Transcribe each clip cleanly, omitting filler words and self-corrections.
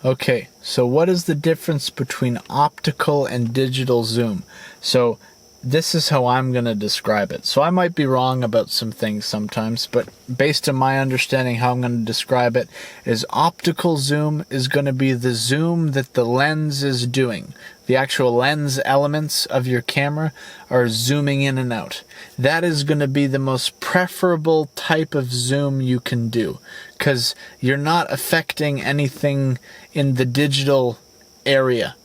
Okay, so what is the difference between optical and digital zoom? So this is how I'm going to describe it. So I might be wrong about some things sometimes, but based on my understanding, how I'm going to describe it is optical zoom is going to be the zoom that the lens is doing. The actual lens elements of your camera are zooming in and out. That is going to be the most preferable type of zoom you can do, because you're not affecting anything in the digital area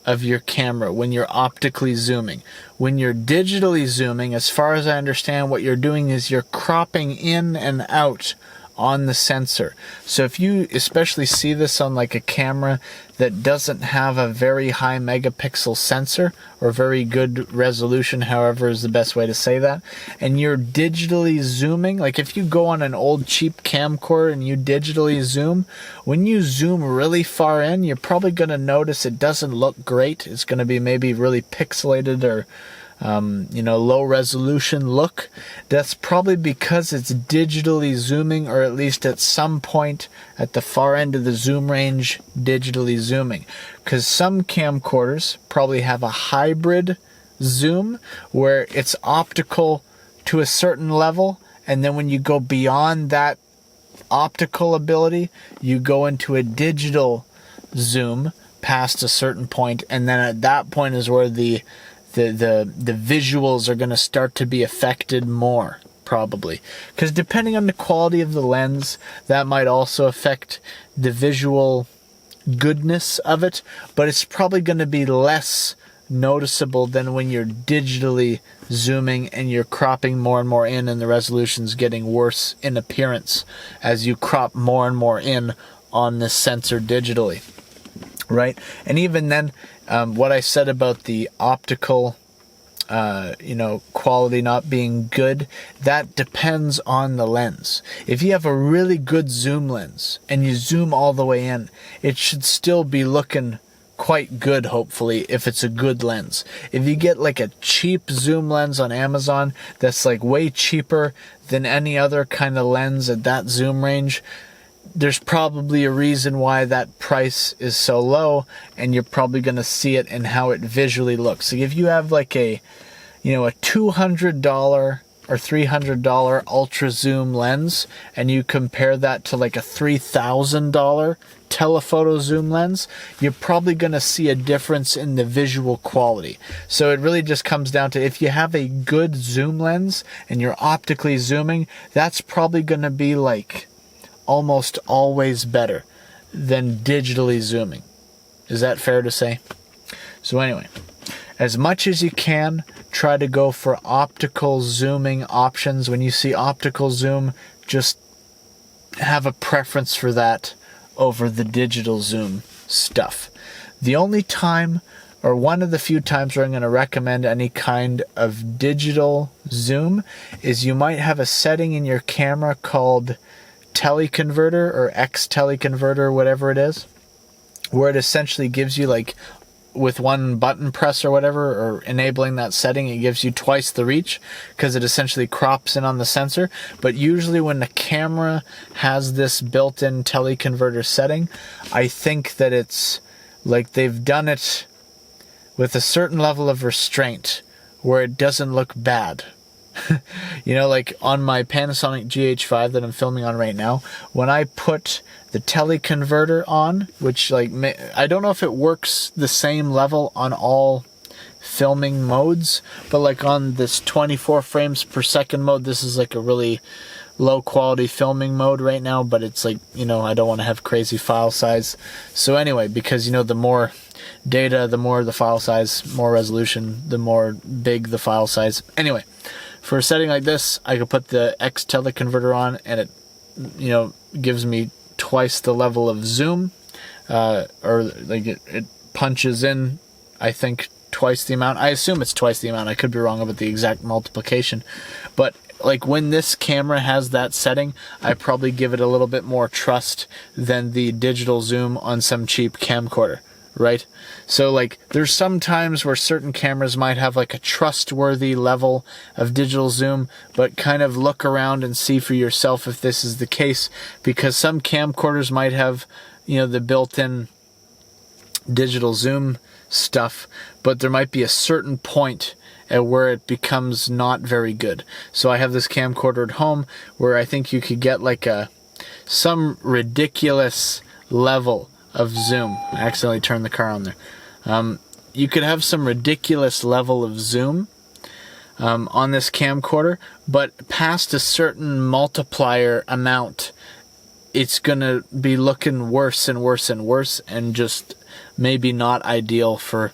of your camera when you're optically zooming. When you're digitally zooming, as far as I understand, what you're doing is you're cropping in and out on the sensor. So if you especially see this on like a camera that doesn't have a very high megapixel sensor or very good resolution, however is the best way to say that, and you're digitally zooming, like if you go on an old cheap camcorder and you digitally zoom, when you zoom really far in, you're probably going to notice it doesn't look great. It's going to be maybe really pixelated or low resolution look. That's probably because it's digitally zooming, or at least at some point at the far end of the zoom range, digitally zooming. Because some camcorders probably have a hybrid zoom where it's optical to a certain level, and then when you go beyond that optical ability, you go into a digital zoom past a certain point, and then at that point is where the visuals are going to start to be affected more, probably. Because depending on the quality of the lens, that might also affect the visual goodness of it, but it's probably going to be less noticeable than when you're digitally zooming and you're cropping more and more in, and the resolution's getting worse in appearance as you crop more and more in on this sensor digitally. Right? And even then, what I said about the optical, quality not being good, that depends on the lens. If you have a really good zoom lens and you zoom all the way in, it should still be looking quite good, hopefully, if it's a good lens. If you get like a cheap zoom lens on Amazon that's like way cheaper than any other kind of lens at that zoom range, there's probably a reason why that price is so low, and you're probably going to see it in how it visually looks. So if you have like a $200 or $300 ultra zoom lens, and you compare that to like a $3,000 telephoto zoom lens, you're probably going to see a difference in the visual quality. So it really just comes down to, if you have a good zoom lens and you're optically zooming, that's probably going to be like almost always better than digitally zooming. Is that fair to say? So anyway, as much as you can, try to go for optical zooming options. When you see optical zoom, just have a preference for that over the digital zoom stuff. The only time, or one of the few times where I'm going to recommend any kind of digital zoom, is you might have a setting in your camera called teleconverter or X teleconverter, whatever it is, where it essentially gives you, like, with one button press or whatever, or enabling that setting, it gives you twice the reach, because it essentially crops in on the sensor. But usually when the camera has this built-in teleconverter setting, I think that it's like they've done it with a certain level of restraint where it doesn't look bad. Like on my Panasonic GH5 that I'm filming on right now, when I put the teleconverter on, which I don't know if it works the same level on all filming modes, but like on this 24 frames per second mode, this is like a really low quality filming mode right now, but it's like, I don't want to have crazy file size. So anyway, because the more data, the more the file size, more resolution, the more big the file size. Anyway, for a setting like this, I could put the X teleconverter on, and it, gives me twice the level of zoom, or like it punches in, I think, twice the amount. I assume it's twice the amount. I could be wrong about the exact multiplication, but like when this camera has that setting, I probably give it a little bit more trust than the digital zoom on some cheap camcorder. Right? So like there's some times where certain cameras might have like a trustworthy level of digital zoom, but kind of look around and see for yourself if this is the case, because some camcorders might have, the built-in digital zoom stuff, but there might be a certain point at where it becomes not very good. So I have this camcorder at home where I think you could get like some ridiculous level of zoom. I accidentally turned the car on there. You could have some ridiculous level of zoom on this camcorder, but past a certain multiplier amount, it's gonna be looking worse and worse and worse, and just maybe not ideal for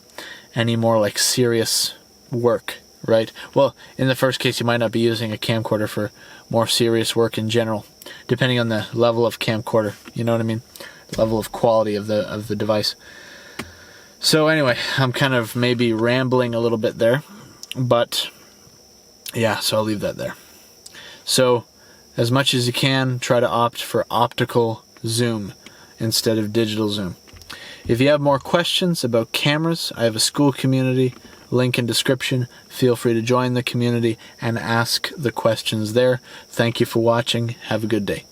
any more like serious work, right? Well, in the first case, you might not be using a camcorder for more serious work in general, depending on the level of camcorder. You know what I mean? Level of quality of the device. So anyway, I'm kind of maybe rambling a little bit there, but yeah, so I'll leave that there. So as much as you can, try to opt for optical zoom instead of digital zoom. If you have more questions about cameras, I have a Skool Community, link in description. Feel free to join the community and ask the questions there. Thank you for watching. Have a good day.